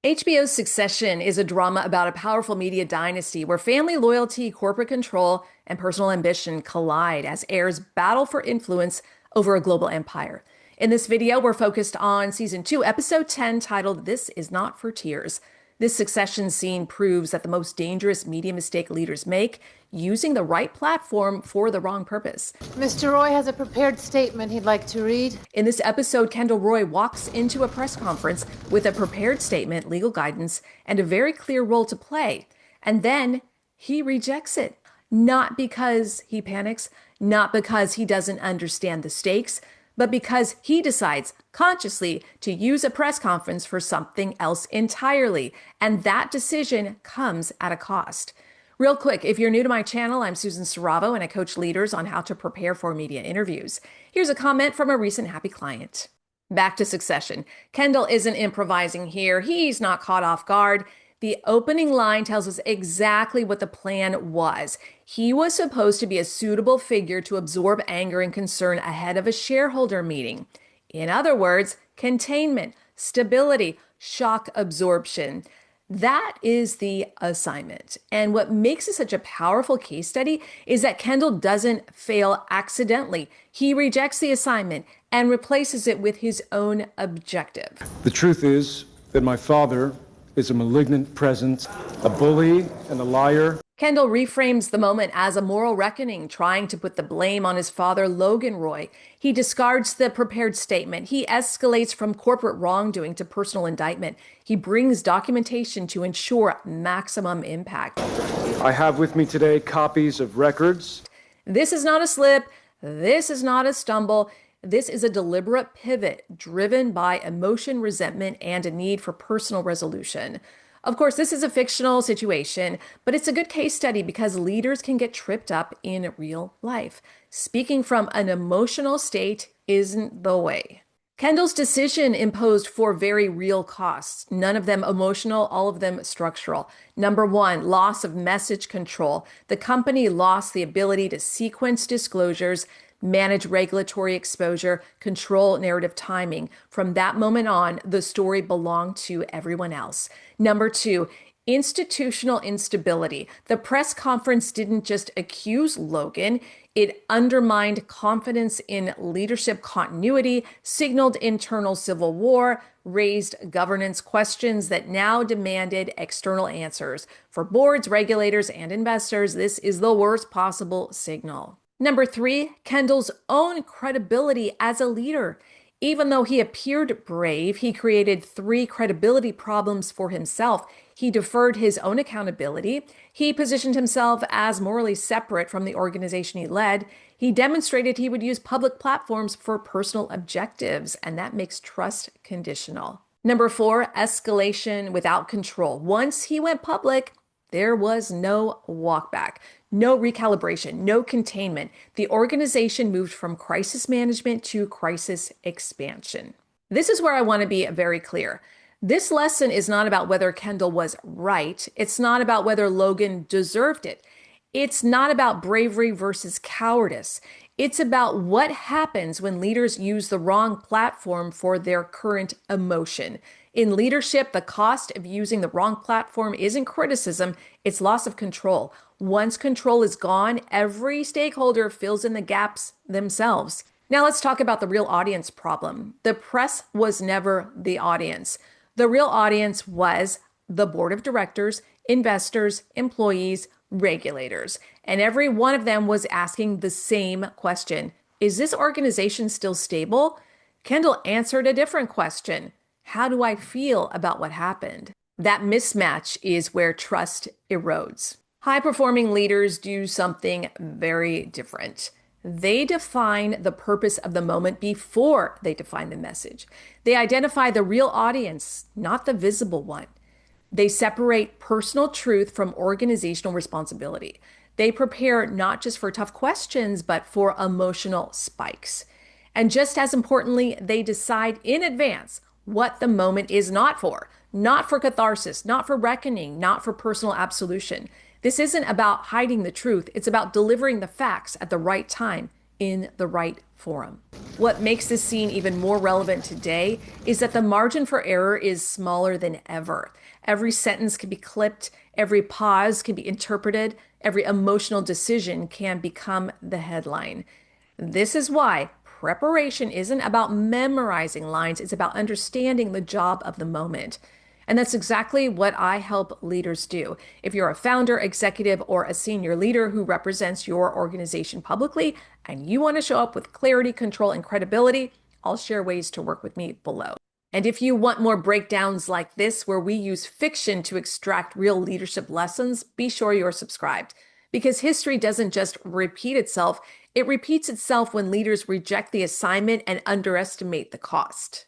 HBO's Succession is a drama about a powerful media dynasty where family loyalty, corporate control, and personal ambition collide as heirs battle for influence over a global empire. In this video, we're focused on season 2, episode 10, titled This Is Not for Tears. This succession scene proves that the most dangerous media mistake leaders make, using the right platform for the wrong purpose. Mr. Roy has a prepared statement he'd like to read. In this episode, Kendall Roy walks into a press conference with a prepared statement, legal guidance, and a very clear role to play. And then he rejects it. Not because he panics, not because he doesn't understand the stakes, but because he decides consciously to use a press conference for something else entirely. And that decision comes at a cost. Real quick, if you're new to my channel, I'm Susan Saravo and I coach leaders on how to prepare for media interviews. Here's a comment from a recent happy client. Back to Succession. Kendall isn't improvising here. He's not caught off guard. The opening line tells us exactly what the plan was. He was supposed to be a suitable figure to absorb anger and concern ahead of a shareholder meeting. In other words, containment, stability, shock absorption. That is the assignment. And what makes it such a powerful case study is that Kendall doesn't fail accidentally. He rejects the assignment and replaces it with his own objective. The truth is that my father is a malignant presence, a bully and a liar. Kendall reframes the moment as a moral reckoning, trying to put the blame on his father, Logan Roy. He discards the prepared statement. He escalates from corporate wrongdoing to personal indictment. He brings documentation to ensure maximum impact. I have with me today copies of records. This is not a slip. This is not a stumble. This is a deliberate pivot driven by emotion, resentment, and a need for personal resolution. Of course, this is a fictional situation, but it's a good case study because leaders can get tripped up in real life. Speaking from an emotional state isn't the way. Kendall's decision imposed 4 very real costs, none of them emotional, all of them structural. Number 1, loss of message control. The company lost the ability to sequence disclosures, manage regulatory exposure, control narrative timing. From that moment on, the story belonged to everyone else. Number 2, institutional instability. The press conference didn't just accuse Logan, it undermined confidence in leadership continuity, signaled internal civil war, raised governance questions that now demanded external answers. For boards, regulators, and investors, this is the worst possible signal. Number 3, Kendall's own credibility as a leader. Even though he appeared brave, he created 3 credibility problems for himself. He deferred his own accountability. He positioned himself as morally separate from the organization he led. He demonstrated he would use public platforms for personal objectives, and that makes trust conditional. Number 4, escalation without control. Once he went public, there was no walk back, no recalibration, no containment. The organization moved from crisis management to crisis expansion. This is where I want to be very clear. This lesson is not about whether Kendall was right. It's not about whether Logan deserved it. It's not about bravery versus cowardice. It's about what happens when leaders use the wrong platform for their current emotion. In leadership, the cost of using the wrong platform isn't criticism, it's loss of control. Once control is gone, every stakeholder fills in the gaps themselves. Now let's talk about the real audience problem. The press was never the audience. The real audience was the board of directors, investors, employees, regulators. And every one of them was asking the same question. Is this organization still stable? Kendall answered a different question. How do I feel about what happened? That mismatch is where trust erodes. High-performing leaders do something very different. They define the purpose of the moment before they define the message. They identify the real audience, not the visible one. They separate personal truth from organizational responsibility. They prepare not just for tough questions, but for emotional spikes. And just as importantly, they decide in advance what the moment is not for catharsis, not for reckoning, not for personal absolution. This isn't about hiding the truth. It's about delivering the facts at the right time in the right forum. What makes this scene even more relevant today is that the margin for error is smaller than ever. Every sentence can be clipped, every pause can be interpreted, every emotional decision can become the headline. This is why preparation isn't about memorizing lines, it's about understanding the job of the moment. And that's exactly what I help leaders do. If you're a founder, executive, or a senior leader who represents your organization publicly and you want to show up with clarity, control, and credibility, I'll share ways to work with me below. And if you want more breakdowns like this, where we use fiction to extract real leadership lessons, be sure you're subscribed. Because history doesn't just repeat itself, it repeats itself when leaders reject the assignment and underestimate the cost.